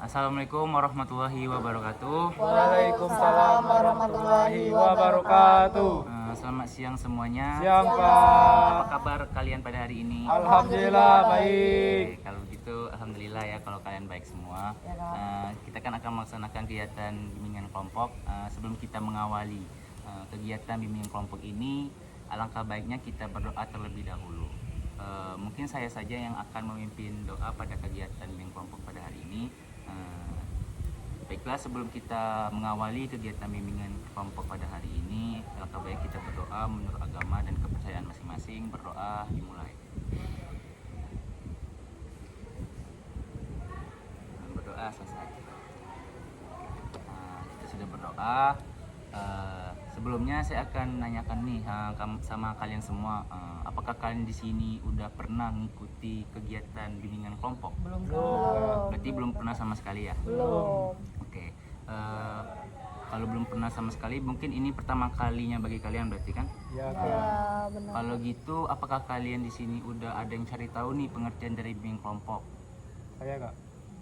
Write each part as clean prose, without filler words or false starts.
Assalamualaikum warahmatullahi wabarakatuh. Waalaikumsalam warahmatullahi wabarakatuh. Selamat siang semuanya. Siang, Apa Pak. kabar kalian pada hari ini? Alhamdulillah baik. Oke, kalau begitu alhamdulillah ya kalau kalian baik semua. Kita kan akan melaksanakan kegiatan bimbingan kelompok. Sebelum kita mengawali kegiatan bimbingan kelompok ini, alangkah baiknya kita berdoa terlebih dahulu. Mungkin saya saja yang akan memimpin doa pada kegiatan bimbingan kelompok pada hari ini. Baiklah, sebelum kita mengawali kegiatan bimbingan kelompok pada hari ini, alangkah baik kita berdoa menurut agama dan kepercayaan masing-masing. Berdoa dimulai. Berdoa selesai. Kita sudah berdoa. Sebelumnya saya akan nanyakan nih sama kalian semua, apakah kalian di sini udah pernah mengikuti kegiatan bimbingan kelompok? Belum. Berarti belum pernah sama sekali ya? Belum. Oke. Kalau belum pernah sama sekali, mungkin ini pertama kalinya bagi kalian berarti kan? Ya, Ya, benar. Kalau gitu, apakah kalian di sini udah ada yang cari tahu nih pengertian dari bimbingan kelompok? saya Kak.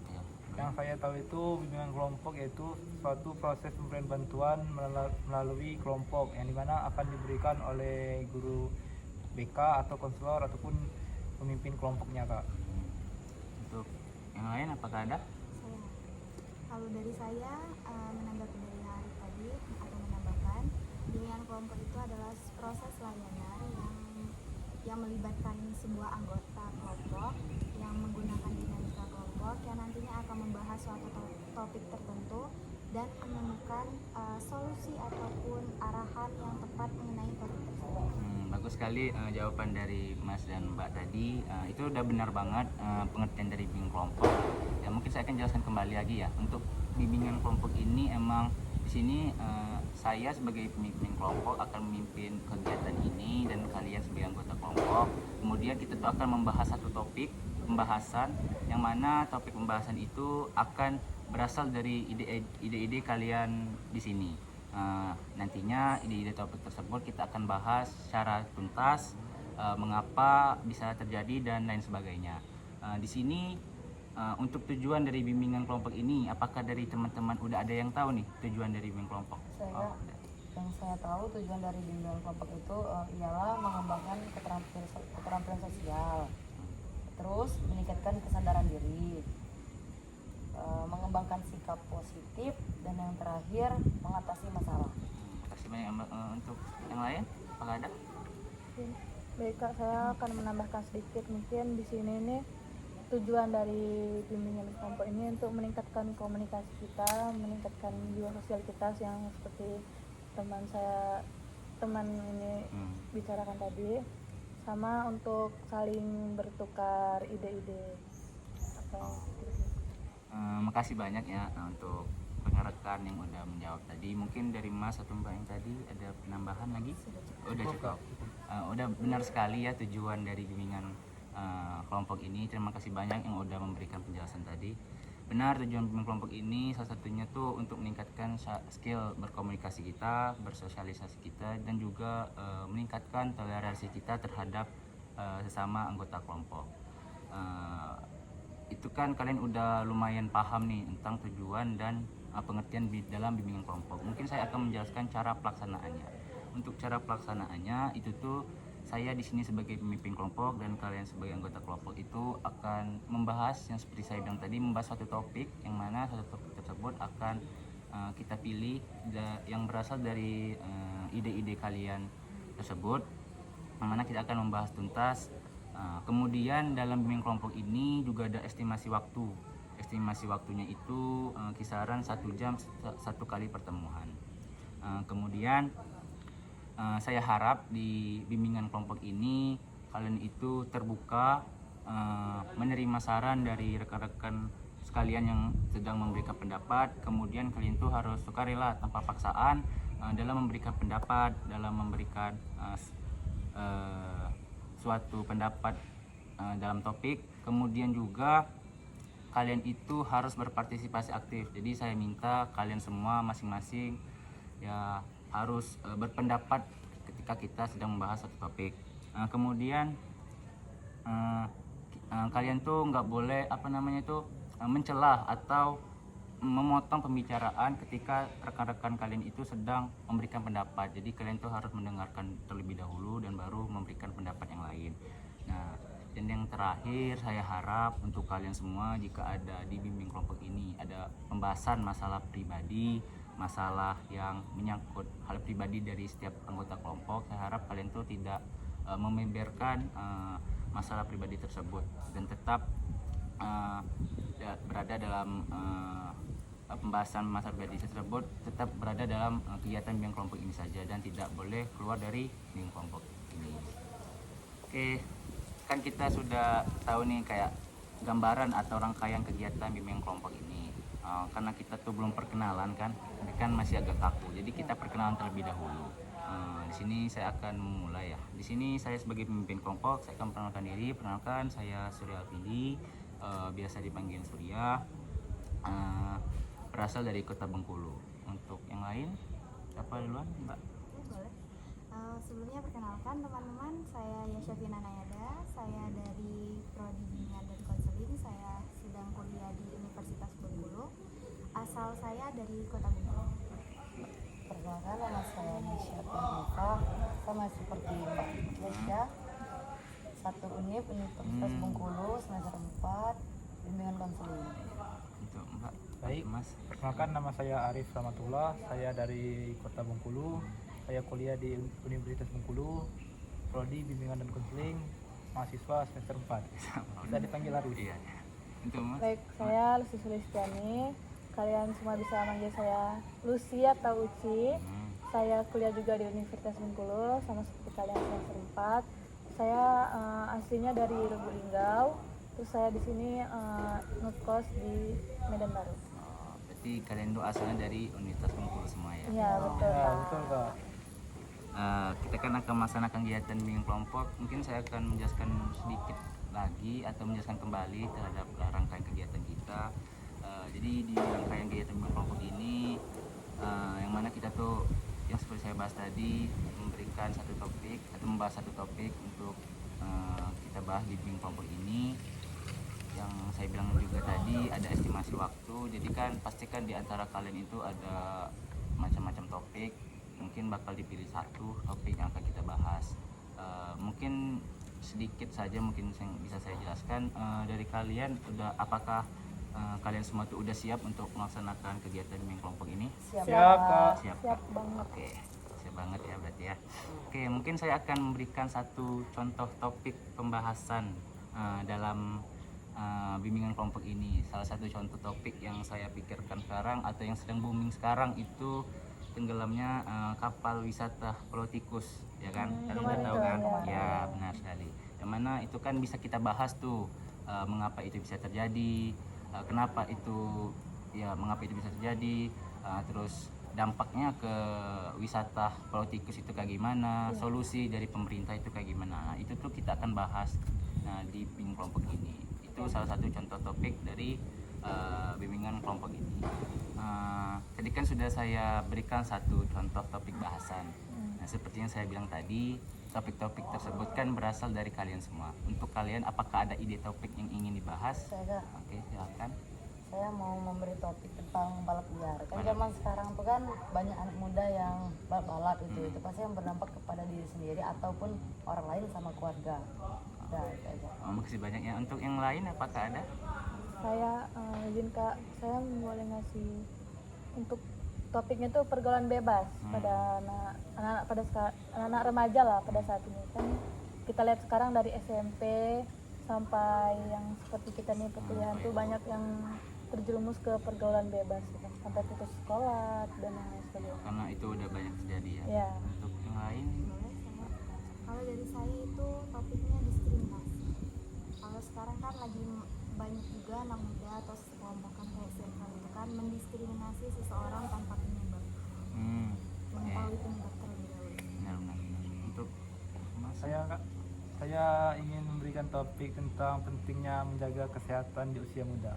Ya, Yang saya tahu itu bimbingan kelompok yaitu suatu proses pemberian bantuan melalui kelompok yang dimana akan diberikan oleh guru BK atau konselor ataupun pemimpin kelompoknya Kak. Untuk yang lain apakah ada? Kalau dari saya menanggapi dari hari tadi atau menambahkan, bimbingan kelompok itu adalah proses layanan yang melibatkan sebuah anggota kelompok yang menggunakan dinamika kelompok yang nantinya akan membahas suatu topik tertentu dan menemukan solusi ataupun arahan yang tepat mengenai topik tersebut. Bagus sekali jawaban dari Mas dan Mbak tadi. Itu udah benar banget pengertian dari bimbingan kelompok. Ya, mungkin saya akan jelaskan kembali lagi ya. Untuk bimbingan kelompok ini emang di sini saya sebagai pemimpin kelompok akan memimpin kegiatan ini dan kalian sebagai anggota kelompok. Kemudian kita tuh akan membahas satu topik pembahasan yang mana topik pembahasan itu akan berasal dari ide-ide kalian di sini. Nantinya ide-ide topik tersebut kita akan bahas secara tuntas, mengapa bisa terjadi dan lain sebagainya. Di sini untuk tujuan dari bimbingan kelompok ini, apakah dari teman-teman udah ada yang tahu nih tujuan dari bimbingan kelompok? Yang saya tahu tujuan dari bimbingan kelompok itu ialah mengembangkan keterampilan sosial, terus meningkatkan kesadaran diri, mengembangkan sikap positif, dan yang terakhir mengatasi masalah. Terima kasih banyak untuk yang lain, apakah ada? Baik Kak, saya akan menambahkan sedikit. Mungkin di sini nih tujuan dari bimbingan kelompok ini untuk meningkatkan komunikasi kita, meningkatkan jiwa sosial kita yang seperti teman ini bicarakan tadi, sama untuk saling bertukar ide-ide. Makasih banyak ya untuk rekan-rekan yang udah menjawab tadi. Mungkin dari Mas atau Mbak yang tadi ada penambahan lagi? Udah cukup. Udah benar sekali ya tujuan dari bimbingan kelompok ini. Terima kasih banyak yang udah memberikan penjelasan tadi. Benar, tujuan bimbingan kelompok ini salah satunya tuh untuk meningkatkan skill berkomunikasi kita, bersosialisasi kita, dan juga meningkatkan toleransi kita terhadap sesama anggota kelompok. Itu kan kalian udah lumayan paham nih tentang tujuan dan pengertian dalam bimbingan kelompok. Mungkin saya akan menjelaskan cara pelaksanaannya. Untuk cara pelaksanaannya itu tuh saya di sini sebagai pemimpin kelompok dan kalian sebagai anggota kelompok itu akan membahas yang seperti saya bilang tadi, membahas satu topik yang mana satu topik tersebut akan kita pilih yang berasal dari ide-ide kalian tersebut, yang mana kita akan membahas tuntas. Kemudian dalam bimbingan kelompok ini juga ada estimasi waktu. Estimasi waktunya itu kisaran 1 jam satu kali pertemuan. Kemudian saya harap di bimbingan kelompok ini kalian itu terbuka menerima saran dari rekan-rekan sekalian yang sedang memberikan pendapat. Kemudian kalian itu harus sukarela tanpa paksaan dalam memberikan pendapat, dalam memberikan suatu pendapat dalam topik. Kemudian juga kalian itu harus berpartisipasi aktif. Jadi saya minta kalian semua masing-masing ya harus berpendapat ketika kita sedang membahas satu topik. Kemudian kalian tuh nggak boleh mencelah atau memotong pembicaraan ketika rekan-rekan kalian itu sedang memberikan pendapat. Jadi kalian tuh harus mendengarkan terlebih dahulu dan baru memberikan pendapat yang lain. Nah, dan yang terakhir saya harap untuk kalian semua, jika ada di bimbing kelompok ini ada pembahasan masalah pribadi, masalah yang menyangkut hal pribadi dari setiap anggota kelompok, saya harap kalian tuh tidak membeberkan masalah pribadi tersebut dan tetap berada dalam pembahasan masalah pribadi tersebut, tetap berada dalam kegiatan bimbingan kelompok ini saja dan tidak boleh keluar dari bimbingan kelompok ini. Oke, kan kita sudah tahu nih kayak gambaran atau rangkaian kegiatan bimbingan kelompok ini. Karena kita tuh belum perkenalan kan, ini kan masih agak kaku, jadi kita perkenalan terlebih dahulu. Di sini saya akan memulai ya. Di sini saya sebagai pemimpin kelompok, saya akan memperkenalkan diri. Perkenalkan, saya Surya Alvindi, biasa dipanggil Surya, berasal dari Kota Bengkulu. Untuk yang lain, siapa duluan, Mbak? Oke, boleh. Sebelumnya perkenalkan teman-teman, saya Yasyafina Nayada, saya dari Prodi Bimbingan dan Konseling, saya sedang kuliah di Universitas Bengkulu. Asal saya dari Kota Bengkulu. Perkenalkan, nama saya Nisha Pernita, sama seperti Mbak Nisha, satu Universitas Bengkulu, semester 4, bimbingan konseling. Untuk Mbak? Baik, Mas. perkenalkan nama saya Arif Rahmatullah, saya dari Kota Bengkulu. Saya kuliah di Universitas Bengkulu, Prodi Bimbingan dan Konseling, mahasiswa semester 4. Bisa dipanggil Arif. Iya. Untuk Mas? Baik, saya Lucy Sulistiani. Kalian semua bisa manggil saya Lucy atau Uci. Saya kuliah juga di Universitas Bengkulu, sama seperti kalian semester 4. Saya aslinya dari Lubuk Linggau. Terus saya di sini ngekos di Medan Baru. Berarti kalian tuh asalnya dari Universitas Bengkulu semua ya? Iya, betul, Ya, Kak. betul Kak. Kita kan akan melaksanakan kegiatan bimbingan kelompok. Mungkin saya akan menjelaskan sedikit lagi atau menjelaskan kembali terhadap rangkaian kegiatan kita. Jadi di rangkaian kegiatan bimbingan kelompok ini, yang mana kita tuh yang seperti saya bahas tadi, memberikan satu topik atau membahas satu topik untuk kita bahas di bimbingan kelompok ini. Yang saya bilang juga tadi ada estimasi waktu. Jadi kan pastikan di antara kalian itu ada macam-macam topik. Mungkin bakal dipilih satu topik yang akan kita bahas. Mungkin sedikit saja mungkin yang bisa saya jelaskan dari kalian, apakah kalian semua tuh udah siap untuk melaksanakan kegiatan bimbingan kelompok ini? Siap, Kak. Siap, Siap Kak? banget. Oke, siap banget ya berarti ya. Oke, mungkin saya akan memberikan satu contoh topik pembahasan dalam bimbingan kelompok ini. Salah satu contoh topik yang saya pikirkan sekarang atau yang sedang booming sekarang itu tenggelamnya kapal wisata Pulau Tikus, ya kan? Kalian udah tahu kan? Ya, benar sekali. Yang mana itu kan bisa kita bahas tuh mengapa itu bisa terjadi, kenapa itu mengapa itu bisa terjadi, terus dampaknya ke wisata Pulau Tikus itu kayak gimana, solusi dari pemerintah itu kayak gimana. Nah, itu tuh kita akan bahas di bimbingan kelompok ini. Itu salah satu contoh topik dari bimbingan kelompok ini. Tadi kan sudah saya berikan satu contoh topik bahasan. Nah, seperti yang saya bilang tadi, topik-topik tersebut kan berasal dari kalian semua. Untuk kalian, apakah ada ide topik yang ingin dibahas? Saya Oke, silakan. saya mau memberi topik tentang balap liar. Kan zaman sekarang tuh kan banyak anak muda yang balap itu pasti yang berdampak kepada diri sendiri ataupun orang lain sama keluarga. Udah, itu aja. Makasih banyak ya. Untuk yang lain, apakah ada? Saya izin Kak, saya boleh ngasih untuk topiknya tuh pergaulan bebas pada anak-anak remaja lah pada saat ini. Kan kita lihat sekarang dari SMP sampai yang seperti kita nih perkuliahan tuh banyak yang terjerumus ke pergaulan bebas gitu. Sampai putus sekolah dan lain sebagainya. Karena itu udah banyak terjadi ya. Ya. Untuk yang lain, Boleh saya. Kalau dari saya itu topiknya diskriminasi. Kalau sekarang kan lagi banyak juga anak muda atau sekelompokan kayak circle itu kan mendiskriminasi seseorang tanpa penyebab, mengetahui penyebab terlebih dahulu. benar-benar. Untuk Mas, Saya ingin memberikan topik tentang pentingnya menjaga kesehatan di usia muda.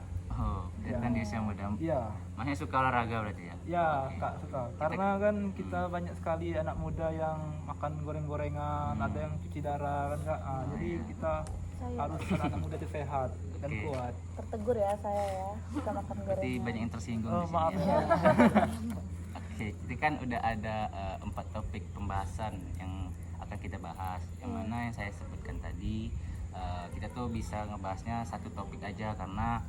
dan di usia muda. Iya, Masnya suka olahraga berarti ya? ya Kak suka. Karena kan kita banyak sekali anak muda yang makan goreng-gorengan, ada yang cuci darah kan Kak. Jadi kita Saya harus anak muda itu sehat dan Oke. kuat. tertegur ya saya ya suka makan Berarti gorengan. banyak yang tersinggung Oh, di sini maaf ya. ya. Oke, itu kan udah ada 4 topik pembahasan yang akan kita bahas. Yang mana yang saya sebutkan tadi, kita tuh bisa ngebahasnya satu topik aja karena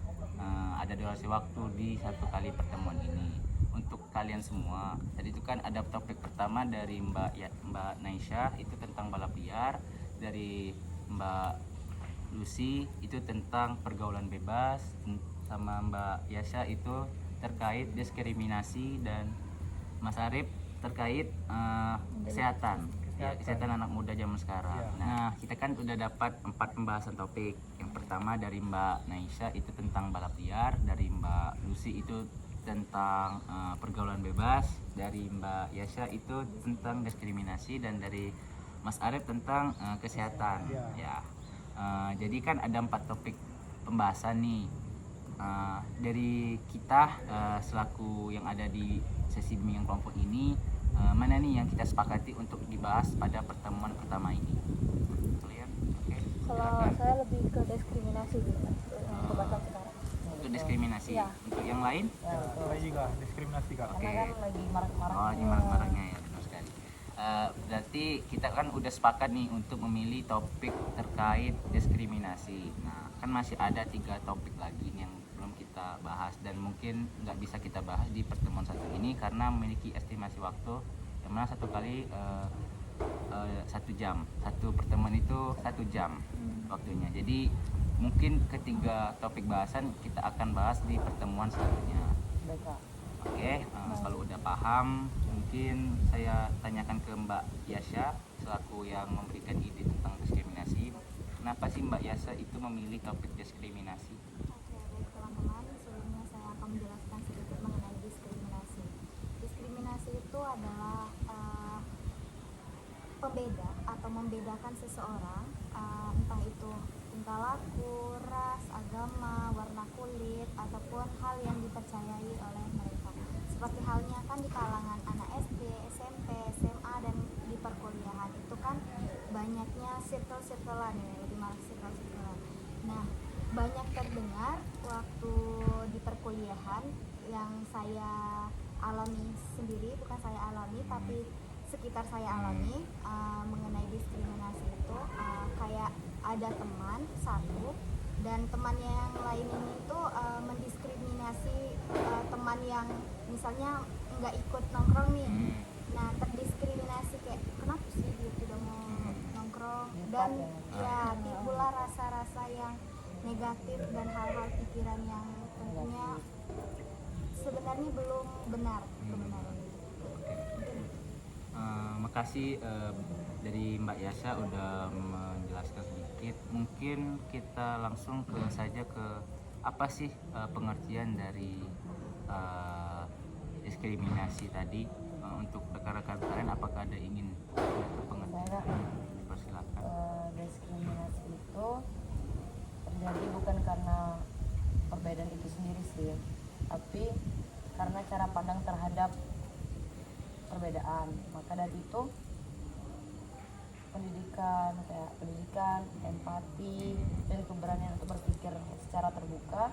ada durasi waktu di satu kali pertemuan ini. Untuk kalian semua, tadi itu kan ada topik pertama dari Mbak Naisha itu tentang balap liar, dari Mbak Lucy itu tentang pergaulan bebas, sama Mbak Yasha itu terkait diskriminasi, dan Mas Arif terkait kesehatan. Ya, kesehatan anak muda zaman sekarang. Ya. Nah, kita kan udah dapat 4 pembahasan topik. Yang pertama dari Mbak Naisha itu tentang balap liar, dari Mbak Lucy itu tentang pergaulan bebas, dari Mbak Yasha itu tentang diskriminasi, dan dari Mas Arif tentang kesehatan. Ya. Ya. Jadi kan ada 4 topik pembahasan nih. Dari kita selaku yang ada di sesi bimbingan kelompok ini, mana nih yang kita sepakati untuk dibahas pada pertemuan pertama ini? Kalian? Oke. Kalau silakan. saya lebih ke diskriminasi gitu yang pembahasan sekarang. Untuk diskriminasi. Iya. Untuk yang lain? Ya, Ya, betul. saya juga diskriminasi kak. Oke. Karena kan lagi marak-marak. Oh, ini marah-marahnya ya, benar sekali. Berarti kita kan udah sepakat nih untuk memilih topik terkait diskriminasi. Nah, kan masih ada 3 topik lagi nih yang belum kita bahas, dan mungkin nggak bisa kita bahas di pertemuan satu ini karena memiliki estimasi waktu yang mana satu kali 1 jam. Satu pertemuan itu 1 jam waktunya. Jadi mungkin ketiga topik bahasan kita akan bahas di pertemuan selanjutnya. Baik, Kak. Oke, kalau udah paham, mungkin saya tanyakan ke Mbak Yasha selaku yang memberikan ide tentang diskriminasi. Kenapa sih Mbak Yasha itu memilih topik diskriminasi? Oke, baik teman-teman, sebelumnya saya akan menjelaskan sedikit mengenai diskriminasi. Diskriminasi itu adalah pembeda atau membedakan seseorang, entah itu tingkah laku, ras, agama, warna kulit, ataupun hal yang dipercayai oleh mereka. Seperti halnya kan di kalangan anak SD, SMP, SMA, dan di perkuliahan itu kan banyaknya circle-circlean ya, lebih malah circle-circlean. Nah, banyak terdengar waktu di perkuliahan yang saya alami sendiri, bukan saya alami tapi sekitar saya alami, mengenai diskriminasi itu, kayak ada teman satu dan temannya yang lain ini itu mendiskriminasi teman yang misalnya nggak ikut nongkrong nih. Nah, terdiskriminasi kayak kenapa sih dia tidak mau nongkrong, dan ya timbullah rasa-rasa yang negatif dan hal-hal pikiran yang tentunya sebenarnya belum benar kebenaran. Makasih dari Mbak Yasha udah menjelaskan sedikit. Mungkin kita langsung saja ke apa sih pengertian dari diskriminasi tadi. Untuk rekan-rekan kalian, apakah ada ingin pengertian? Saya Persilakan. diskriminasi itu terjadi bukan karena perbedaan itu sendiri sih, tapi karena cara pandang terhadap perbedaan. Maka dari itu pendidikan, empati, dan keberanian untuk berpikir secara terbuka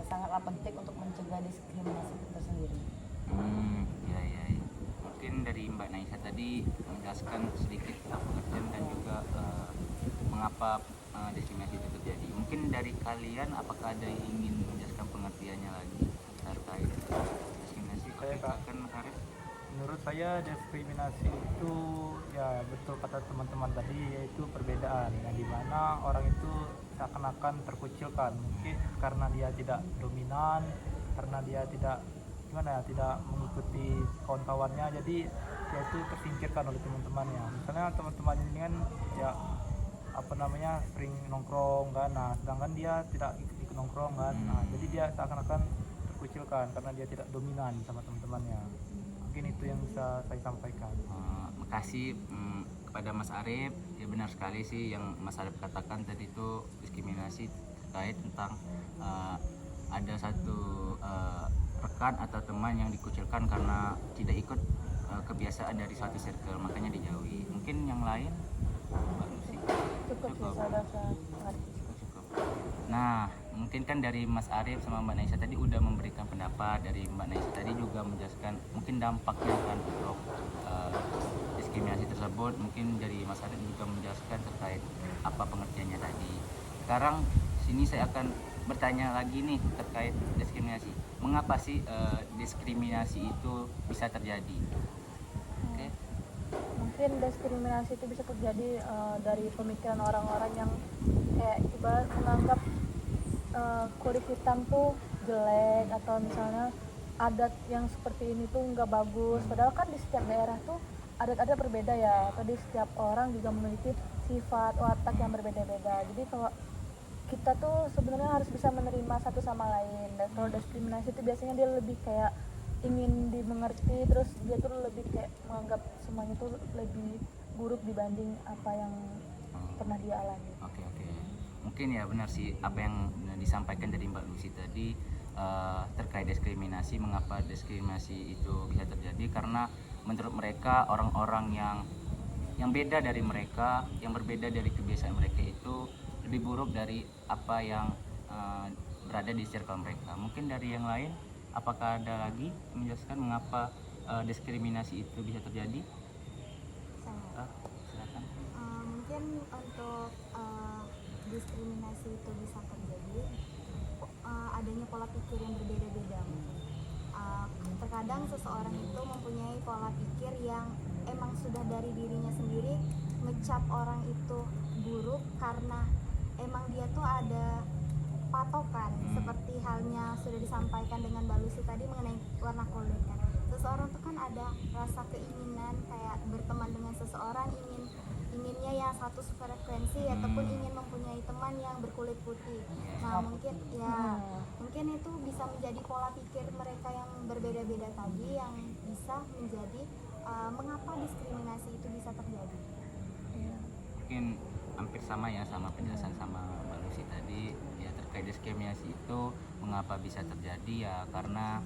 sangatlah penting untuk mencegah diskriminasi itu sendiri. Ya. Mungkin dari Mbak Naisha tadi menjelaskan sedikit tentang pengertian dan juga mengapa diskriminasi itu terjadi. Mungkin dari kalian apakah ada yang ingin menjelaskan pengertiannya lagi terkait diskriminasi? Saya, Kak. Silakan, Mas Arif. Menurut saya diskriminasi itu ya betul kata teman-teman tadi, yaitu perbedaan yang dimana orang itu seakan-akan terkucilkan, mungkin karena dia tidak dominan, karena dia tidak tidak mengikuti kawan-kawannya, jadi dia itu tersingkirkan oleh teman-temannya. Misalnya teman-teman ini kan ya sering nongkrong kan, nah sedangkan dia tidak ikut nongkrong kan, nah jadi dia seakan-akan terkucilkan karena dia tidak dominan sama teman-temannya. Mungkin itu yang bisa saya sampaikan. Makasih kepada Mas Arif. Ya, benar sekali sih yang Mas Arif katakan tadi itu diskriminasi terkait tentang ada satu rekan atau teman yang dikucilkan karena tidak ikut kebiasaan dari suatu circle, makanya dijauhi. Mungkin yang lain, Mbak Lucy. Cukup cukup sih, saya rasa mengerti. Cukup. Nah, mungkin kan dari Mas Arif sama Mbak Naisa tadi udah memberikan pendapat, dari Mbak Naisa tadi juga menjelaskan mungkin dampaknya kan untuk diskriminasi tersebut. Mungkin dari Mas Arif juga menjelaskan terkait apa pengertiannya tadi. Sekarang sini saya akan bertanya lagi nih terkait diskriminasi. Mengapa sih diskriminasi itu bisa terjadi? Oke. Mungkin diskriminasi itu bisa terjadi dari pemikiran orang-orang yang kayak ibarat menganggap kulit hitam tuh jelek, atau misalnya adat yang seperti ini tuh nggak bagus, padahal kan di setiap daerah tuh adat-adat berbeda ya, atau di setiap orang juga memiliki sifat watak yang berbeda-beda. Jadi kalau kita tuh sebenarnya harus bisa menerima satu sama lain, dan kalau diskriminasi itu biasanya dia lebih kayak ingin dimengerti, terus dia tuh lebih kayak menganggap semuanya tuh lebih buruk dibanding apa yang pernah dia alami. Oke. Mungkin ya benar sih apa yang disampaikan dari Mbak Lucy tadi terkait diskriminasi. Mengapa diskriminasi itu bisa terjadi? Karena menurut mereka orang-orang yang beda dari mereka, yang berbeda dari kebiasaan mereka itu lebih buruk dari apa yang berada di circle mereka. Mungkin dari yang lain, apakah ada lagi menjelaskan mengapa diskriminasi itu bisa terjadi? Saya. Silakan. Mungkin untuk diskriminasi itu bisa terjadi adanya pola pikir yang berbeda-beda. Terkadang seseorang itu mempunyai pola pikir yang emang sudah dari dirinya sendiri ngecap orang itu buruk karena emang dia tuh ada patokan, seperti halnya sudah disampaikan dengan Mbak Lucy tadi mengenai warna kulit kan. Seseorang tuh kan ada rasa keinginan kayak berteman dengan seseorang, inginnya yang satu frekuensi ataupun ingin mempunyai teman yang berkulit putih. Nah, mungkin itu bisa menjadi pola pikir mereka yang berbeda-beda tadi yang bisa menjadi mengapa diskriminasi itu bisa terjadi. Mungkin hampir sama ya sama penjelasan sama Mbak Lucy tadi ya, terkait diskriminasi itu mengapa bisa terjadi ya karena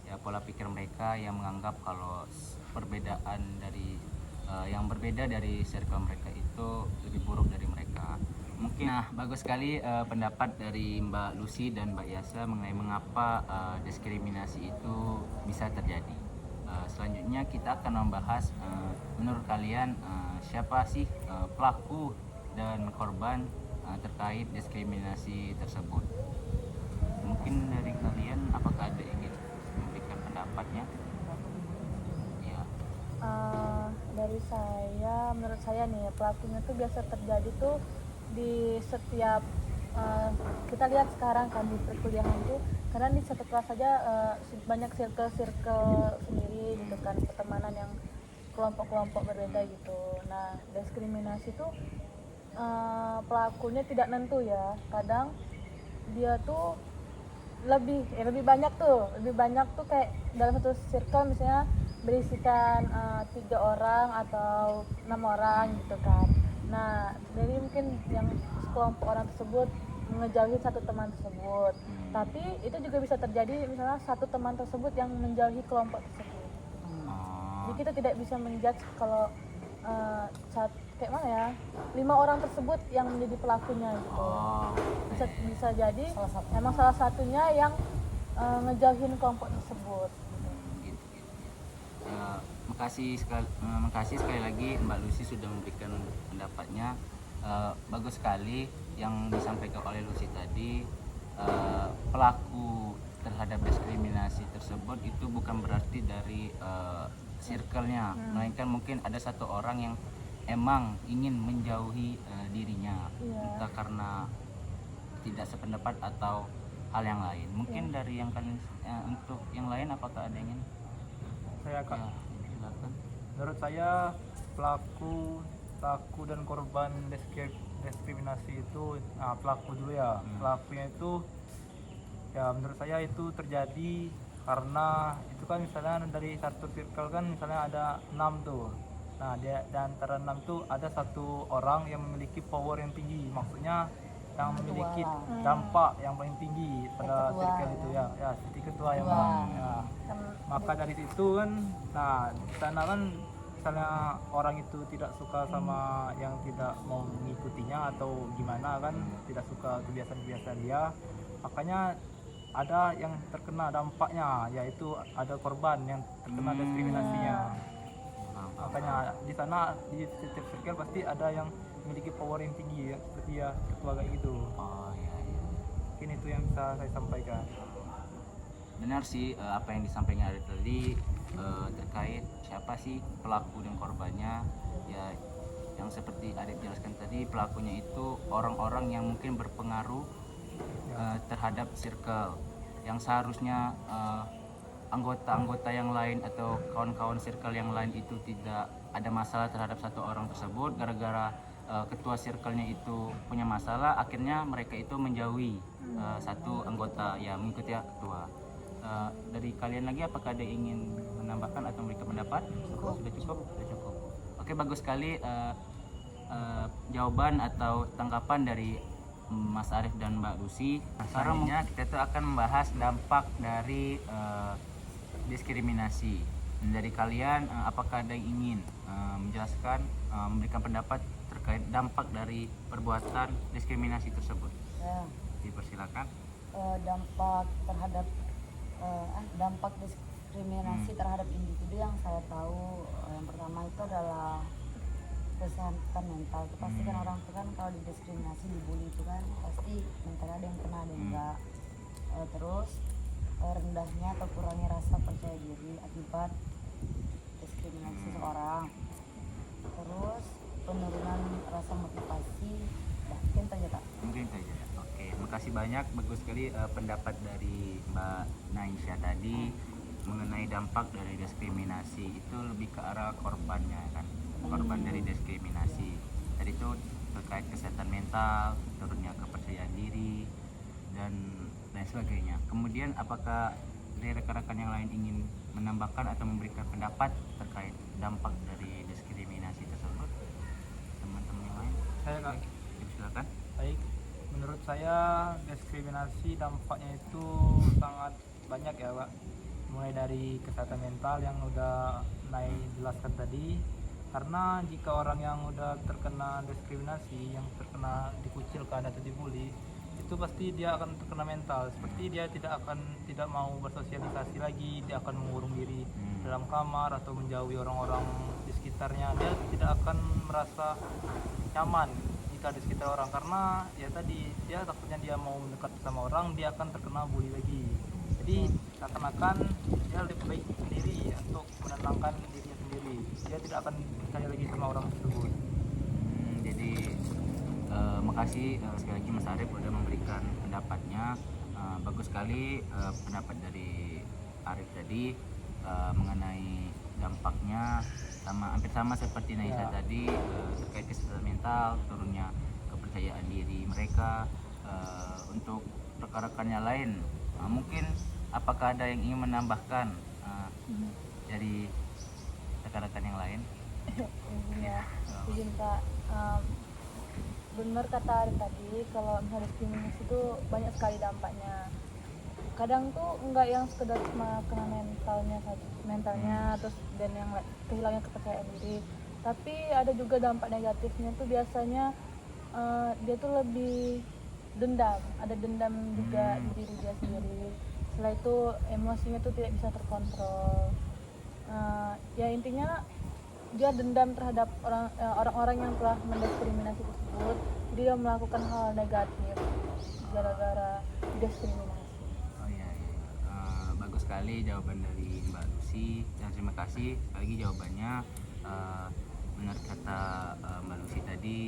ya pola pikir mereka yang menganggap kalau perbedaan dari yang berbeda dari circle mereka itu lebih buruk dari mereka. Mungkin bagus sekali pendapat dari Mbak Lucy dan Mbak Yasa mengenai mengapa diskriminasi itu bisa terjadi. Selanjutnya kita akan membahas menurut kalian siapa sih pelaku dan korban terkait diskriminasi tersebut. Mungkin dari kalian apakah ada yang ingin memberikan pendapatnya? Ya. Dari saya, menurut saya nih pelakunya tuh biasa terjadi tuh di setiap kita lihat sekarang kan di perkuliahan tuh, karena di satu kelas saja banyak circle sendiri gitu kan, pertemanan yang kelompok-kelompok berbeda gitu. Nah, diskriminasi tuh pelakunya tidak nentu ya, kadang dia tuh lebih banyak tuh kayak dalam satu circle misalnya berisikan 3 orang atau 6 orang gitu kan. Nah, dari mungkin yang sekelompok orang tersebut ngejauhi satu teman tersebut, tapi itu juga bisa terjadi misalnya satu teman tersebut yang menjauhi kelompok tersebut. Jadi kita tidak bisa menjudge kalau kayak mana ya, 5 orang tersebut yang menjadi pelakunya gitu. Bisa jadi emang salah satunya yang ngejauhin kelompok tersebut. Makasih sekali lagi Mbak Lucy sudah memberikan pendapatnya. Bagus sekali yang disampaikan oleh Lucy tadi. Pelaku terhadap diskriminasi tersebut itu bukan berarti dari circle-nya, melainkan mungkin ada satu orang yang emang ingin menjauhi dirinya, entah karena tidak sependapat atau hal yang lain. Mungkin dari yang kalian untuk yang lain apakah ada yang ingin? Saya Kak. Ya, silakan. Menurut saya pelaku dan korban diskriminasi itu, pelaku dulu ya. Pelakunya itu ya menurut saya itu terjadi karena itu kan misalnya dari satu circle kan misalnya ada 6 tuh. Nah, di antara 6 tuh ada satu orang yang memiliki power yang tinggi, maksudnya yang memiliki dampak yang paling tinggi pada circle itu ya seperti ketua yang ya. Maka dari situ kan, nah di sana kan misalnya orang itu tidak suka sama yang tidak mau mengikutinya atau gimana kan, tidak suka kebiasaan-kebiasaan dia, makanya ada yang terkena dampaknya, yaitu ada korban yang terkena diskriminasinya. Makanya di sana di setiap circle pasti ada yang memiliki power yang tinggi ya, seperti ya ketua kayak gitu. Oh iya, iya. Mungkin itu yang bisa saya sampaikan. Benar sih apa yang disampaikan Arif tadi terkait siapa sih pelaku dan korbannya. Ya, yang seperti Arif jelaskan tadi, pelakunya itu orang-orang yang mungkin berpengaruh terhadap circle, yang seharusnya anggota-anggota yang lain atau kawan-kawan circle yang lain itu tidak ada masalah terhadap satu orang tersebut. Gara-gara ketua circle-nya itu punya masalah, akhirnya mereka itu menjauhi satu anggota yang mengikuti ketua. Dari kalian lagi, apakah ada yang ingin menambahkan atau memberikan pendapat? Sudah cukup? Sudah cukup. Oke, bagus sekali jawaban atau tanggapan dari Mas Arif dan Mbak Lucy. Selanjutnya kita tuh akan membahas dampak dari diskriminasi. Dan dari kalian, apakah ada yang ingin menjelaskan, memberikan pendapat terkait dampak dari perbuatan diskriminasi tersebut? Ya, Dipersilakan. dampak terhadap dampak diskriminasi terhadap individu yang saya tahu, yang pertama itu adalah kesehatan mental. Itu pasti kan orang itu kan kalau didiskriminasi, dibully itu kan pasti mentalnya ada yang kena, ada yang enggak. Terus rendahnya atau kurangnya rasa percaya diri akibat diskriminasi seseorang. Terus penurunan rasa motivasi. Ya, mungkin saja Kak. Mungkin saja. Oke, makasih banyak. Bagus sekali pendapat dari Mbak Naisha tadi mengenai dampak dari diskriminasi. Itu lebih ke arah korbannya kan, korban dari diskriminasi. Tadi itu terkait kesehatan mental, turunnya kepercayaan diri, dan lain sebagainya. Kemudian apakah dari rekan-rekan yang lain ingin menambahkan atau memberikan pendapat terkait dampak dari diskriminasi tersebut? Teman-teman yang lain? Saya Kak. Silakan. Baik, menurut saya diskriminasi dampaknya itu sangat banyak ya Pak. Mulai dari kesehatan mental yang udah Nay jelaskan tadi, karena jika orang yang udah terkena diskriminasi, yang terkena dikucilkan atau dibully, itu pasti dia akan terkena mental, seperti dia tidak mau bersosialisasi lagi, dia akan mengurung diri dalam kamar atau menjauhi orang-orang di sekitarnya. Dia tidak akan merasa nyaman di sekitar orang, karena ya tadi dia takutnya dia mau mendekat sama orang, dia akan terkena bully lagi. Jadi seakan-akan dia lebih baik sendiri untuk menenangkan dirinya sendiri, dia tidak akan percaya lagi sama orang tersebut. Jadi makasih sekali lagi Mas Arif sudah memberikan pendapatnya. Bagus sekali pendapat dari Arif tadi mengenai dampaknya, hampir sama seperti Naisa tadi, terkait kesehatan mental, turunnya kepercayaan diri mereka. Untuk rekan-rekan yang lain, mungkin apakah ada yang ingin menambahkan dari rekan-rekan yang lain? Ya, izin Kak. Benar kata Arif tadi, kalau misalnya diskriminasi itu banyak sekali dampaknya. Kadang tuh enggak yang sekedar cuma kena mentalnya terus dan yang kehilangan kepercayaan diri, tapi ada juga dampak negatifnya tuh biasanya dia tuh lebih dendam, ada dendam juga di diri dia sendiri. Setelah itu emosinya tuh tidak bisa terkontrol. Ya intinya dia dendam terhadap orang-orang yang telah mendiskriminasi tersebut, jadi dia melakukan hal negatif gara-gara diskriminasi. Oh iya, iya. Bagus sekali jawaban dari Mbak Lucy, dan terima kasih sekali lagi jawabannya. Benar kata Mbak Lucy tadi,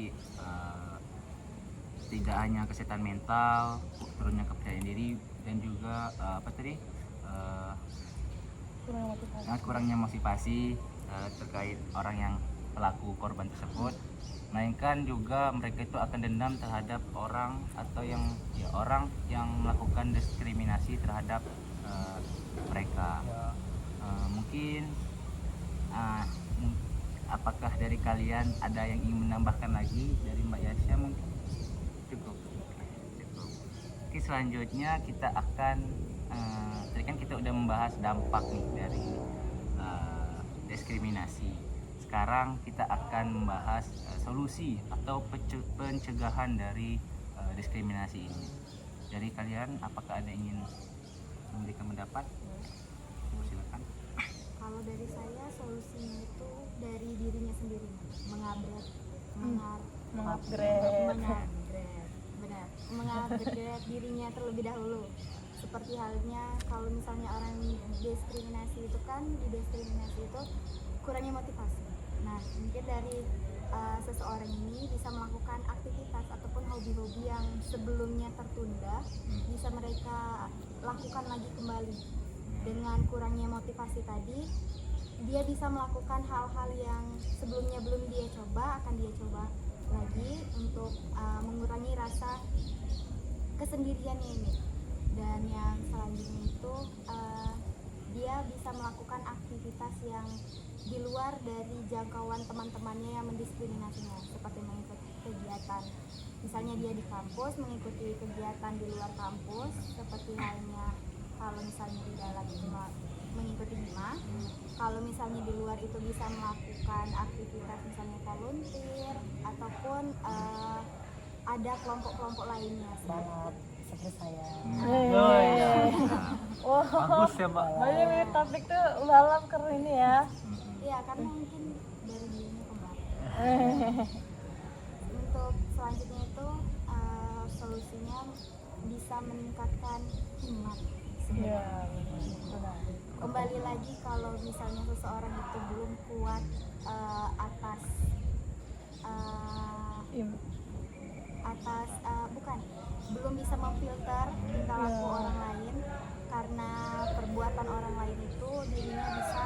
tidak hanya kesehatan mental, turunnya kepercayaan diri, dan juga kurangnya motivasi terkait orang yang pelaku korban tersebut, melainkan juga mereka itu akan dendam terhadap orang atau orang yang melakukan diskriminasi terhadap mereka. Mungkin apakah dari kalian ada yang ingin menambahkan lagi? Dari Mbak Yasya mungkin? Cukup. Oke, selanjutnya kita akan tadi kan kita udah membahas dampak nih dari diskriminasi. sekarang kita akan membahas solusi atau pencegahan dari diskriminasi ini. Dari kalian, apakah ada ingin memberikan pendapat? Silakan. Kalau dari saya solusinya itu dari dirinya sendiri, mengupgrade dirinya terlebih dahulu. Seperti halnya kalau misalnya orang diskriminasi itu kan, didiskriminasi itu kurangnya motivasi. Nah, mungkin dari seseorang ini bisa melakukan aktivitas ataupun hobi-hobi yang sebelumnya tertunda, bisa mereka lakukan lagi kembali. Dengan kurangnya motivasi tadi, dia bisa melakukan hal-hal yang sebelumnya belum dia coba, akan dia coba lagi untuk mengurangi rasa kesendiriannya ini. Dan yang selanjutnya itu dia bisa melakukan aktivitas yang di luar dari jangkauan teman-temannya yang mendiskriminasinya, seperti mengikuti kegiatan, misalnya dia di kampus mengikuti kegiatan di luar kampus, seperti halnya kalau misalnya di dalam mengikuti hima, kalau misalnya di luar itu bisa melakukan aktivitas misalnya volunteer ataupun ada kelompok-kelompok lainnya Balap seperti saya. Wah, Bagus ya, Mbak. banyak nih topik tuh balap keren ini ya. ya, karena mungkin dari dirinya kembali. Untuk selanjutnya itu solusinya bisa meningkatkan hikmat. Iya, benar. Kembali lagi kalau misalnya seseorang itu belum kuat atas belum bisa memfilter tingkah laku orang lain, karena perbuatan orang lain itu dirinya bisa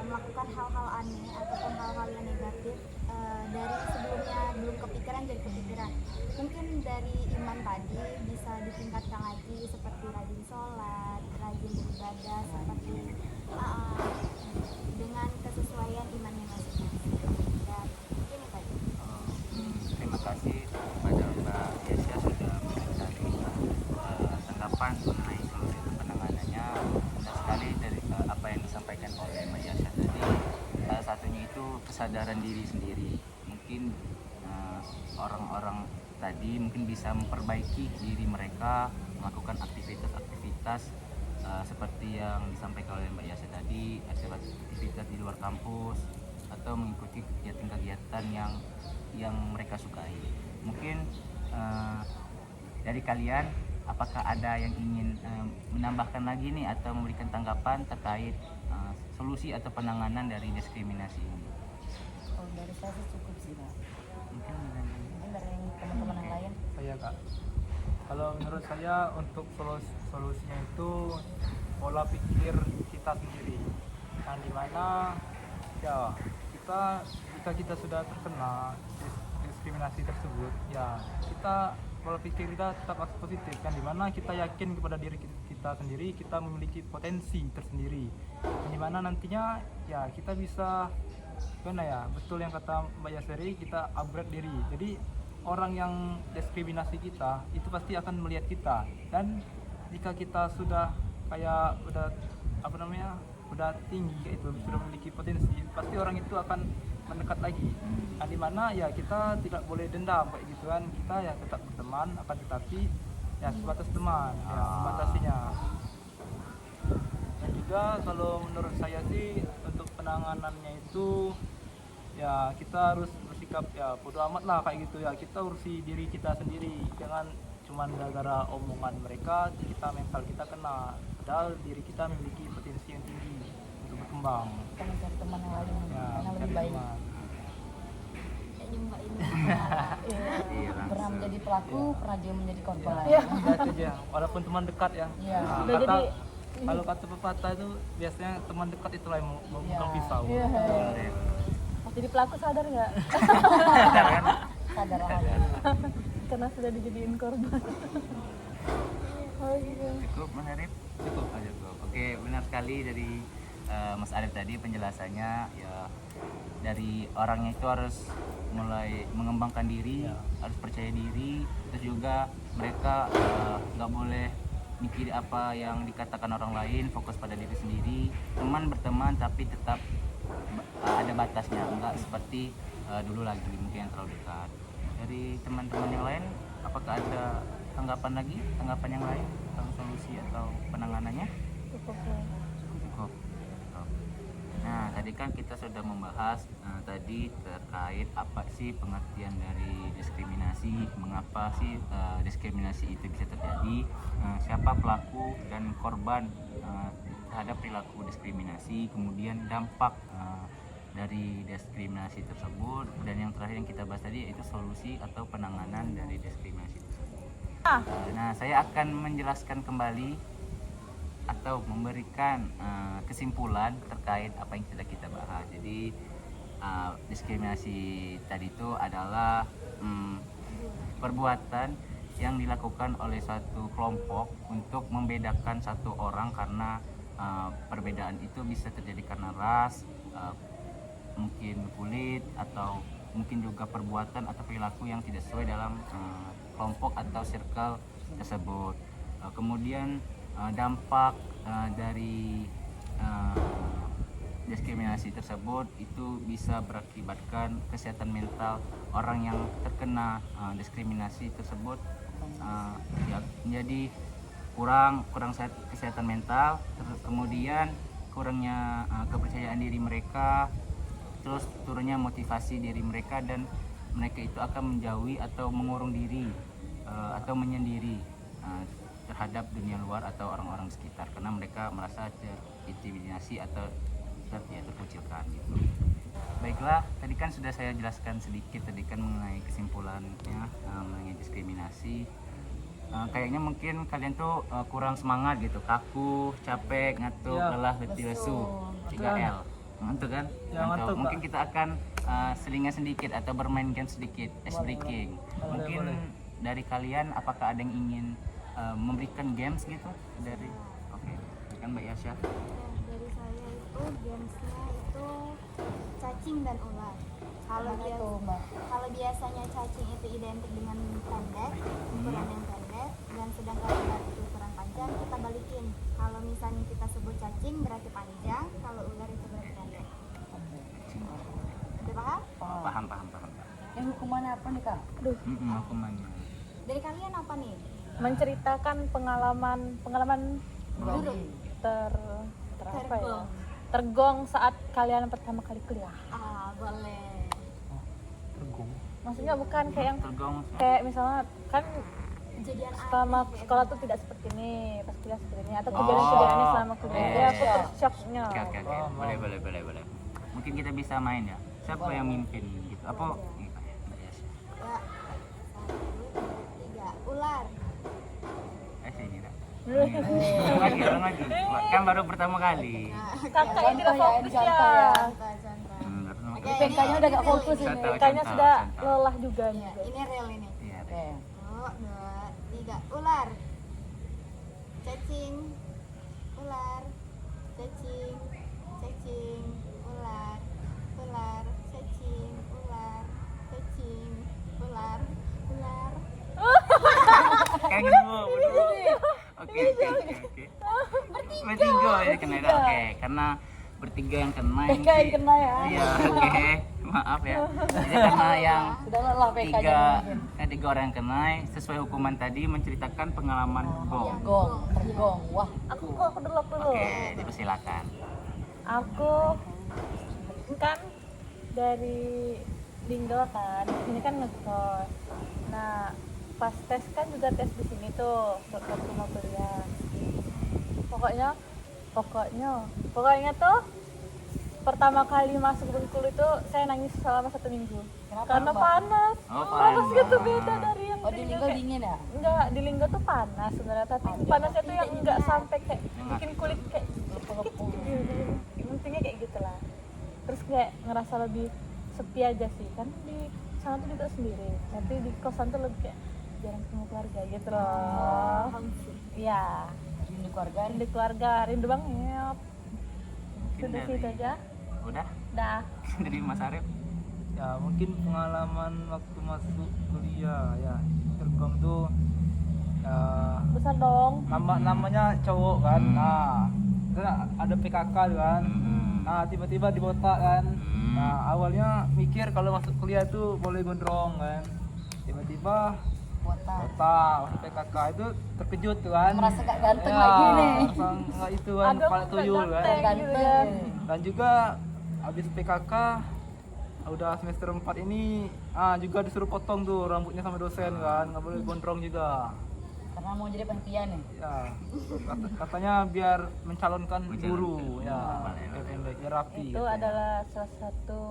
melakukan hal-hal aneh ataupun hal-hal yang negatif dari sebelumnya belum kepikiran jadi kepikiran. Mungkin dari iman tadi bisa ditingkatkan lagi, seperti rajin sholat, rajin beribadah, seperti dengan kesesuaian imannya masing-masing. Dan mungkin itu aja. Terima kasih kepada Mbak Yesya sudah memberikan tanggapan mengenai solusi dan penanganannya. Benar sekali dari apa yang disampaikan oleh Mbak Yesya tadi. Salah satunya itu kesadaran diri sendiri. Mungkin orang-orang tadi mungkin bisa memperbaiki diri mereka, melakukan aktivitas-aktivitas seperti yang disampaikan oleh Mbak Yasya tadi, aktivitas di luar kampus atau mengikuti kegiatan-kegiatan yang mereka sukai. Mungkin dari kalian, apakah ada yang ingin menambahkan lagi nih atau memberikan tanggapan terkait solusi atau penanganan dari diskriminasi ini? Kalau dari saya sih cukup sih, Kak. Mungkin Mungkin dari teman-teman yang lain. Saya, Kak. Kalau menurut saya untuk solusinya itu pola pikir kita sendiri. Yang dimana ya jika kita sudah terkena diskriminasi tersebut, ya kita pola pikir kita tetap harus positif. Yang dimana kita yakin kepada diri kita sendiri, kita memiliki potensi tersendiri. Yang dimana nantinya ya kita bisa betul yang kata Mbak Yaseri, kita upgrade diri. Jadi orang yang diskriminasi kita itu pasti akan melihat kita, dan jika kita sudah udah tinggi, itu sudah memiliki potensi, pasti orang itu akan mendekat lagi. Nah, dimana ya kita tidak boleh dendam kayak gitu kan, kita ya tetap berteman, akan tetapi ya sebatas teman, ya membatasinya. Dan juga kalau menurut saya sih untuk penanganannya itu ya kita harus bersikap ya bodo amat lah kayak gitu ya, kita urusi diri kita sendiri, jangan cuman gara-gara omongan mereka mental kita kena, padahal diri kita memiliki potensi yang tinggi untuk berkembang. Kita mencari teman yang lain Ya, yang mencari lebih baik. teman. Kayaknya Mbak ini Iya, Pernah menjadi pelaku, pernah juga menjadi korban. Ya, udah itu aja, walaupun teman dekat ya. Iya. Nah, Udah kalau kata pepatah itu biasanya teman dekat itulah yang memegang Iya. pisau. Iya. Pas jadi pelaku sadar nggak? Sadar aja. Karena sudah dijadiin korban. Oh gitu. Cukup menarik? Cukup. Oke, benar sekali dari Mas Arif tadi penjelasannya, ya dari orangnya itu harus mulai mengembangkan diri, harus percaya diri, terus juga mereka nggak boleh mikir apa yang dikatakan orang lain, fokus pada diri sendiri. Teman berteman tapi tetap ada batasnya, enggak seperti dulu lagi mungkin yang terlalu dekat. Dari teman-teman yang lain, apakah ada tanggapan yang lain tentang solusi atau penanganannya? Cukup ya. Cukup. Nah, tadi kan kita sudah membahas tadi terkait apa sih pengertian dari diskriminasi, mengapa sih diskriminasi itu bisa terjadi, siapa pelaku dan korban terhadap perilaku diskriminasi, kemudian dampak dari diskriminasi tersebut, dan yang terakhir yang kita bahas tadi yaitu solusi atau penanganan dari diskriminasi tersebut. Nah, saya akan menjelaskan kembali atau memberikan kesimpulan terkait apa yang sudah kita bahas. Jadi diskriminasi tadi itu adalah perbuatan yang dilakukan oleh satu kelompok untuk membedakan satu orang karena perbedaan itu bisa terjadi karena ras, mungkin kulit, atau mungkin juga perbuatan atau perilaku yang tidak sesuai dalam kelompok atau circle tersebut. Kemudian dampak dari diskriminasi tersebut itu bisa berakibatkan kesehatan mental orang yang terkena diskriminasi tersebut menjadi kurang kesehatan mental, kemudian kurangnya kepercayaan diri mereka, terus turunnya motivasi diri mereka, dan mereka itu akan menjauhi atau mengurung diri atau menyendiri terhadap dunia luar atau orang-orang sekitar karena mereka merasa terintimidasi atau terkucilkan gitu. Baiklah, tadi kan sudah saya jelaskan sedikit tadi kan mengenai kesimpulannya mengenai diskriminasi. Kayaknya mungkin kalian tuh kurang semangat gitu, kaku, capek, ngantuk, lelah, letih, lesu, 3L. Ngantuk kan? Ya, Ngantuk. ngantuk, Mungkin Pak. kita akan selingan sedikit atau bermain game sedikit, ice breaking. Mungkin boleh. dari kalian apakah ada yang ingin memberikan games gitu dari kan Mbak Yasha? Dari saya itu gamesnya itu cacing dan ular. Kalau biasanya cacing itu identik dengan pendek, ukuran yang pendek, dan sedangkan ular itu ukuran panjang, kita balikin. Kalau misalnya kita sebut cacing berarti panjang, kalau ular itu berarti pendek. Udah paham? Paham. Yang hukumannya apa nih Kak? Aduh, Hukumannya. Dari kalian apa nih? menceritakan pengalaman Buruk. apa ya? Tergong saat kalian pertama kali kuliah. Boleh. Tergong. Maksudnya bukan kayak yang Tergong. kayak misalnya kan Kejadian selama aneh, sekolah tuh tidak seperti ini, pas kuliah seperti ini, atau kejadian-kejadiannya selama kuliah. iya, Ya, aku iya. shocknya. Oke. Boleh. Mungkin kita bisa main ya. Siapa yang mimpin gitu? Apa? Mbak Yasha. Ya. 1, 2, 3. Ular. Sini dah. Ulang lagi. Kan baru pertama kali. Kakak yang tidak fokus ya. Contoh. Oke, PK-nya udah gak fokus ini. Contoh. Kayaknya sudah lelah juga nih. Iya, ini real ini. Iya. Oke. 1, 2, 3. Ular. Cacing. Ular. Cacing. Cacing. Ular. Ular. Cacing. Ular. Cacing. Ular. Ular. Kayak gitu. Oke. Bertiga ya kena. Oke, karena bertiga yang kena. PK yang kena ya. Iya, oke. Maaf ya. Jadi karena yang Sudah lelah PK-nya mungkin. tiga orang yang kena sesuai hukuman tadi menceritakan pengalaman gong. Tergong. Wah, Aku dulu. Oke, dipersilakan. Aku kan dari Linggo kan, ini kan ngekos. Nah, pas tes kan juga tes di sini tuh, waktu mau kuliah. Pokoknya tuh pertama kali masuk Bengkulu itu saya nangis selama 1 minggu. Kenapa, Karena Mbak? panas. Oh, Panas panas. gitu beda dari yang di Linggo kayak- dingin ya? Enggak, di Linggo tuh panas sebenarnya, tapi panasnya tuh yang enggak sampai kayak bikin kulit kayak Lepuh-lepuh. intinya kayak gitulah. Terus kayak ngerasa lebih sepi aja sih, kan di sana tuh juga sendiri, tapi di kosan tuh lebih kayak jarang ketemu keluarga gitu loh. Iya, Rindu keluarga. rindu keluarga, rindu banget. Mungkin Sudah dari- situ aja. Udah Dah. dari Mas Arif. Ya mungkin pengalaman waktu masuk kuliah ya tergong tuh ya, Besar dong. namanya cowok kan. Nah, terus ada PKK tuh kan. Nah tiba-tiba dibotak kan. Hmm. Nah awalnya mikir kalau masuk kuliah tuh boleh gondrong kan. Tiba-tiba Botak. botak masuk PKK itu terkejut tuh kan. Merasa gak ganteng Ya, lagi nih. langsung nggak itu kan Aduh, kepala nggak tuyul kan. ganteng. gitu kan. Dan juga habis PKK udah semester 4 ini juga disuruh potong tuh rambutnya sama dosen kan, nggak boleh gondrong juga. Karena mau jadi panitia nih. Ya katanya biar mencalonkan guru Mencalonkan. ya, Boleh, biar boleh. pendek, biar rapi. Itu katanya. adalah salah satu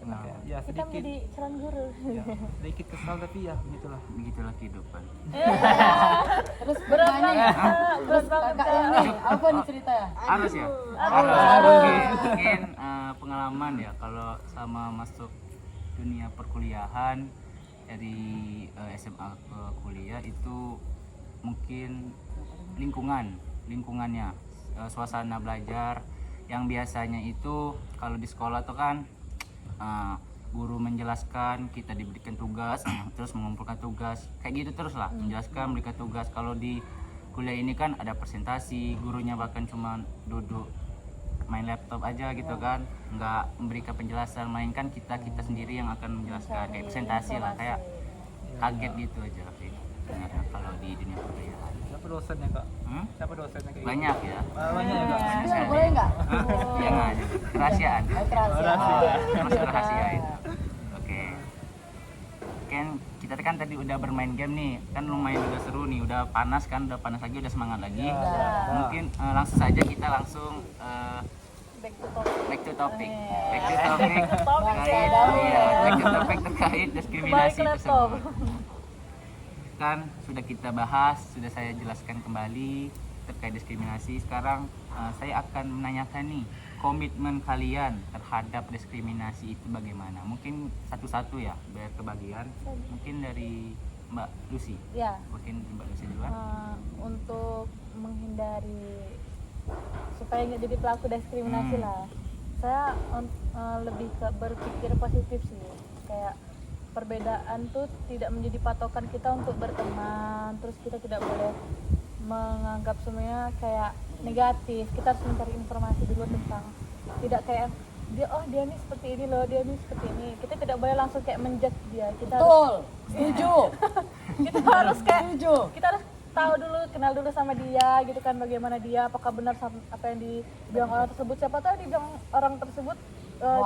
Nah, ya kita sedikit menjadi calon guru. ya, sedikit kesal tapi ya begitulah. Begitulah kehidupan. Terus Berat gimana banget, ya? Kak. Berat banget, Kakak Kak. ini apa nih ceritanya? Harus ya? Aduh. Mungkin pengalaman ya kalau sama masuk dunia perkuliahan dari SMA ke kuliah itu mungkin lingkungannya, suasana belajar yang biasanya itu kalau di sekolah tuh kan guru menjelaskan, kita diberikan tugas terus mengumpulkan tugas kayak gitu terus lah, menjelaskan, memberikan tugas. Kalau di kuliah ini kan ada presentasi, gurunya bahkan cuma duduk main laptop aja gitu kan, nggak memberikan penjelasan, melainkan kita sendiri yang akan menjelaskan kayak presentasi lah, kayak kaget gitu aja sih sebenarnya kalau di dunia perkuliahan. Siapa dosennya kak? Siapa dosennya kayak Banyak ya. Banyak ya kak. Spill boleh nggak? Jangan, kerahasiaan. Kerahasiaan. Masuk rahasia itu. Oke. Kan kita kan tadi udah bermain game nih, kan lumayan udah seru nih, udah panas lagi, udah semangat lagi. Mungkin langsung saja kita langsung back to topic terkait terkait diskriminasi Kembali ke laptop. tersebut. Kan sudah kita bahas, sudah saya jelaskan kembali terkait diskriminasi. Sekarang saya akan menanyakan nih, komitmen kalian terhadap diskriminasi itu bagaimana? Mungkin satu-satu ya, biar kebagian. Mungkin dari Mbak Lucy. Ya, Mungkin Mbak Lucy duluan. untuk menghindari supaya nggak jadi pelaku diskriminasi lah, saya lebih ke berpikir positif sih, kayak perbedaan tuh tidak menjadi patokan kita untuk berteman, terus kita tidak boleh menganggap semuanya kayak negatif. Kita harus mencari informasi dulu tentang, tidak kayak dia nih seperti ini loh, dia nih seperti ini. Kita tidak boleh langsung kayak menjudge dia. Kita Betul. Setuju. kita harus kayak Setuju. kita harus tahu dulu, kenal dulu sama dia gitu kan, bagaimana dia, apakah benar apa yang dibilang orang tersebut. Siapa tahu dibilang orang tersebut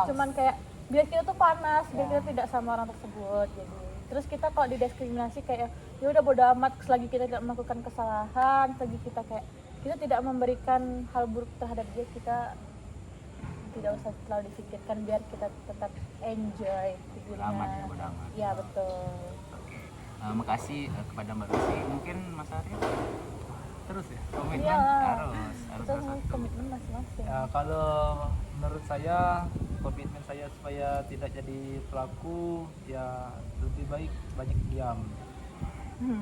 cuman kayak biar kita tuh panas, biar kita tidak sama orang tersebut. Jadi terus kita kalau didiskriminasi kayak ya udah bodo amat, selagi kita tidak melakukan kesalahan, selagi kita kayak kita tidak memberikan hal buruk terhadap dia, kita tidak usah terlalu difikirkan, biar kita tetap enjoy figurnya. Aman ya, bodo amat. Ya betul. Oke. Makasih kepada Mbak Lucy. Mungkin Mas Arya terus ya, komitmen Iya. harus Itu satu. komitmen masing-masing. Ya kalau menurut saya komitmen saya supaya tidak jadi pelaku ya lebih baik banyak diam.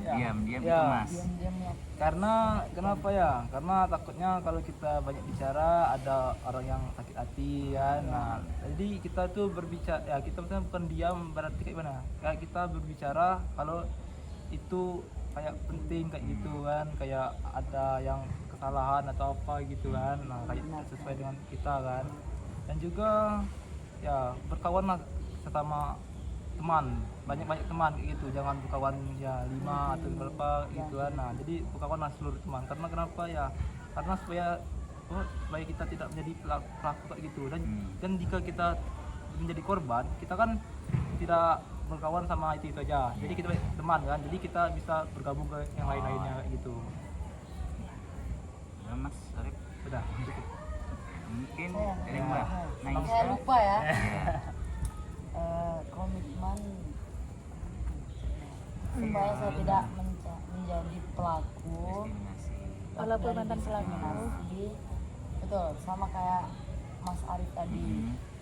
Ya. Diam Ya. itu Mas. Diam-diam ya. Karena kenapa ya? Karena takutnya kalau kita banyak bicara ada orang yang sakit hati kan. Nah, jadi kita tuh berbicara ya, kita misalnya bukan diam berarti kayak mana? Kayak kita berbicara kalau itu kayak penting kayak gitu kan, kayak ada yang kesalahan atau apa gitu kan. Nah, kayak sesuai dengan kita kan. Dan juga ya berkawan lah sesama teman, banyak teman kayak gitu, jangan berkawan ya 5 atau berapa gitu kan. Nah jadi berkawanlah seluruh teman, karena kenapa ya, karena supaya kita tidak menjadi pelaku kayak gitu. Dan jika kita menjadi korban, kita kan tidak berkawan sama itu aja, jadi kita teman kan, jadi kita bisa bergabung ke yang lain-lainnya kayak gitu. Ya, Mas Arif. Udah cukup. Mungkin Saya, dari Mbak Naisa. saya lupa ya. Iya. Komitmen supaya saya tidak menjadi pelaku Diskriminasi. Walaupun dari mantan pelaku. diskriminasi. Betul, sama kayak Mas Arif tadi,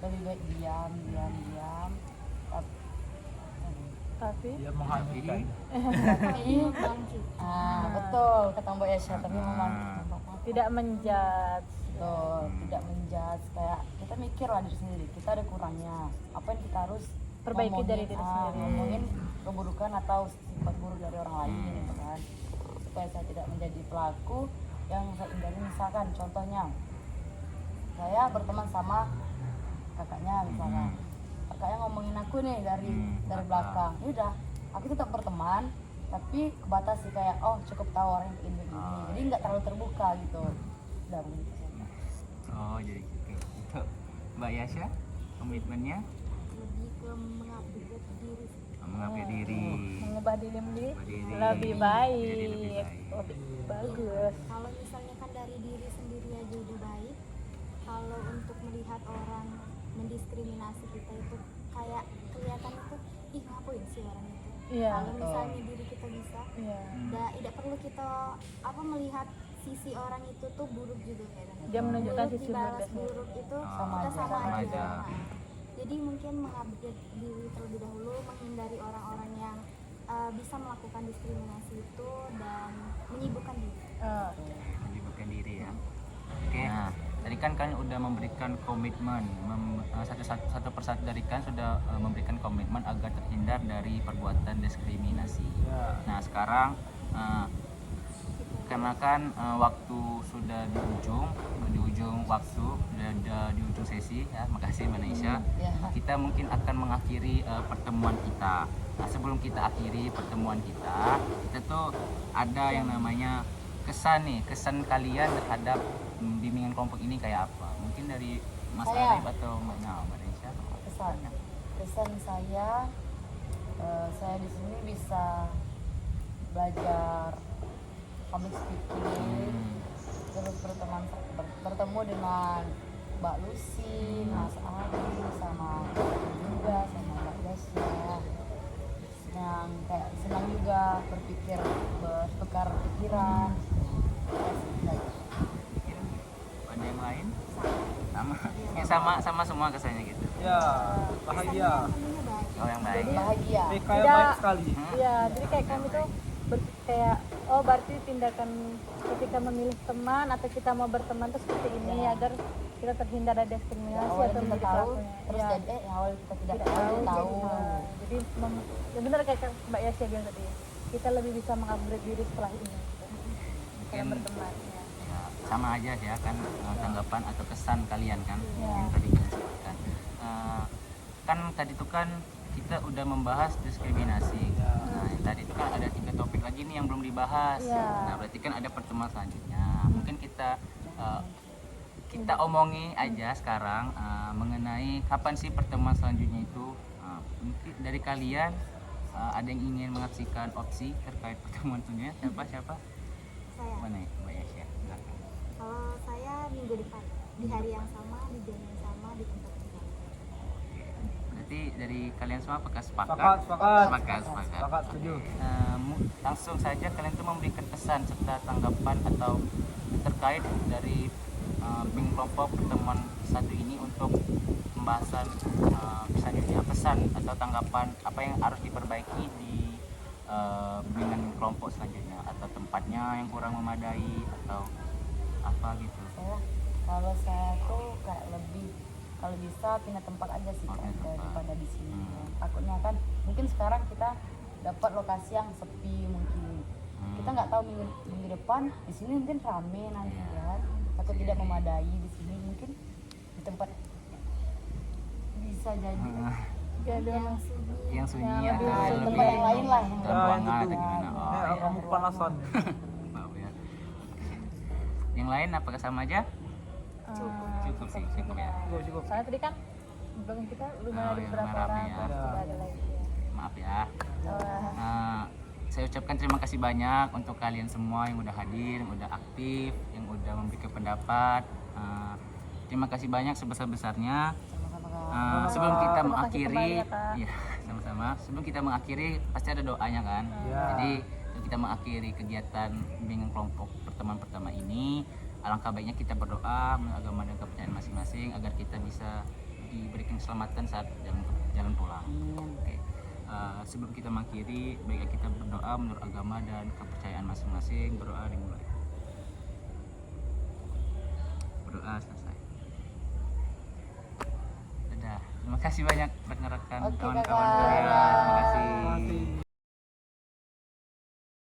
lebih baik diam. Tapi Dia menghanyutkan. Betul kata Mbak Yasha, tapi memang tidak menjudge. betul, tidak menjudge, kayak kita mikir lah diri sendiri, kita ada kurangnya, apa yang kita harus Perbaiki dari diri sendiri. ngomongin keburukan atau sifat buruk dari orang lain gitu kan, supaya saya tidak menjadi pelaku yang saya hindari. Misalkan contohnya saya berteman sama kakaknya misalnya. Kakaknya ngomongin aku nih dari belakang. Ya udah, aku tetap berteman, tapi kebatasi kayak oh cukup tahu orang ini. Jadi nggak terlalu terbuka gitu. Udah begitu saja. Oh jadi gitu. Itu Mbak Yasha komitmennya Lebih ke mengupgrade diri. mengupgrade diri. Mengubah diri menjadi Mengubah diri. lebih Jadi baik, lebih baik. lebih bagus. Kalau misalnya kan dari diri sendiri aja udah baik, kalau untuk melihat orang mendiskriminasi kita itu kayak kelihatan itu, ih ngapain sih orang itu. Iya. Kalau misalnya diri kita bisa, Iya. tidak perlu kita melihat sisi orang itu tuh buruk juga kan. Dia menunjukkan Buruk sisi dibalas buruknya. buruk itu Sama kita aja. sama Sama aja. aja. Nah, jadi mungkin mengupgrade diri terlebih dahulu, menghindari orang-orang yang bisa melakukan diskriminasi itu dan menyibukkan diri. Oh, Menyibukkan diri ya. Oke. Nah, tadi kan kalian udah memberikan komitmen, satu persatu dari kalian sudah memberikan komitmen agar terhindar dari perbuatan diskriminasi. Ya. Nah sekarang karena kan waktu sudah di ujung waktu, sudah di ujung sesi ya, makasih Mbak Naisha. Ya. Kita mungkin akan mengakhiri pertemuan kita. Nah, sebelum kita akhiri pertemuan kita tuh ada yang namanya kesan kalian terhadap bimbingan kelompok ini kayak apa? Mungkin dari Mas Saya. Arif atau Mbak Naisha. Kesan saya di sini bisa belajar public speaking, terus bertemu dengan Mbak Lucy, Mas Ari, sama Mbak Yasya, yang kayak senang juga bertukar pikiran. Ada yang lain? Sama semua kesannya gitu. Ya, bahagia. Tentunya baik. Oh yang baik. Bahagia. BK yang Tidak. baik sekali. iya, jadi kayak kami tuh kayak berarti tindakan ketika memilih teman atau kita mau berteman tuh seperti ini agar kita terhindar dari diskriminasi Awalnya atau kita menjadi tahu, pelakunya. terus Iya. jadi yang awal kita tidak Tidak tahu, tahu, jadi ya benar kayak Mbak Yasya bilang tadi, kita lebih bisa mengupgrade diri setelah ini gitu. Setelah Mungkin berteman ya. ya, sama aja ya kan tanggapan atau kesan kalian kan Ya. yang tadi kalian sebutkan. Kan tadi itu kan kita udah membahas diskriminasi. Nah yang tadi itu kan ada 3 topik lagi nih yang belum dibahas. Ya. Nah berarti kan ada pertemuan selanjutnya. Mungkin kita omongi aja sekarang mengenai kapan sih pertemuan selanjutnya itu. Mungkin dari kalian ada yang ingin mengaksikan opsi terkait pertemuan selanjutnya? Siapa? Saya. Mana ya? Mbak Yasya. Silakan. Kalau saya minggu depan di hari yang sama, di jam yang sama, di tempat yang sama. Berarti dari kalian semua apakah sepakat? Sepakat. Sepakat. Sepakat, setuju. Langsung saja kalian tuh memberikan pesan serta tanggapan atau terkait dari bimbing kelompok pertemuan satu ini untuk pembahasan selanjutnya, pesan atau tanggapan apa yang harus diperbaiki di bimbingan kelompok selanjutnya, atau tempatnya yang kurang memadai atau apa gitu. Kalau saya tuh kayak lebih kalau bisa pindah tempat aja sih Oh, Kak, pindah tempat. daripada di sini. Takutnya kan mungkin sekarang kita dapat lokasi yang sepi mungkin. Kita nggak tahu minggu depan di sini mungkin rame nanti kan. Takut tidak memadai di sini, mungkin di tempat bisa jadi Jadi Yang sunyi Yang atau lebih lebih tempat yang lain lah yang terbuangan gitu. atau gimana? Oh, Ini iya. kamu panasan. Maaf ya. Yang lain apakah sama aja? Cukup sih, cukup ya. Cukup. soalnya tadi kan belum kita lumayan ada iya, beberapa rame orang, ya. terus tidak ada lagi ya. Maaf ya. Wah, Saya ucapkan terima kasih banyak untuk kalian semua yang udah hadir, yang udah aktif, yang udah memberikan pendapat. Terima kasih banyak sebesar-besarnya. Sebelum kita Terima kasih mengakhiri, kembali ya, Kak. ya sama-sama. Sebelum kita mengakhiri pasti ada doanya kan. Ya. Jadi sebelum kita mengakhiri kegiatan bimbingan kelompok pertemuan pertama ini, alangkah baiknya kita berdoa menurut agama dan kepercayaan masing-masing agar kita bisa diberikan keselamatan saat jalan pulang. Oke. Sebelum kita mengakhiri, baiknya kita berdoa menurut agama dan kepercayaan masing-masing. Berdoa dimulai. Berdoa selesai. Dadah. Terima kasih banyak rekan-rekan Oke, kawan-kawan Kakak. kalian. Terima kasih. Terima kasih.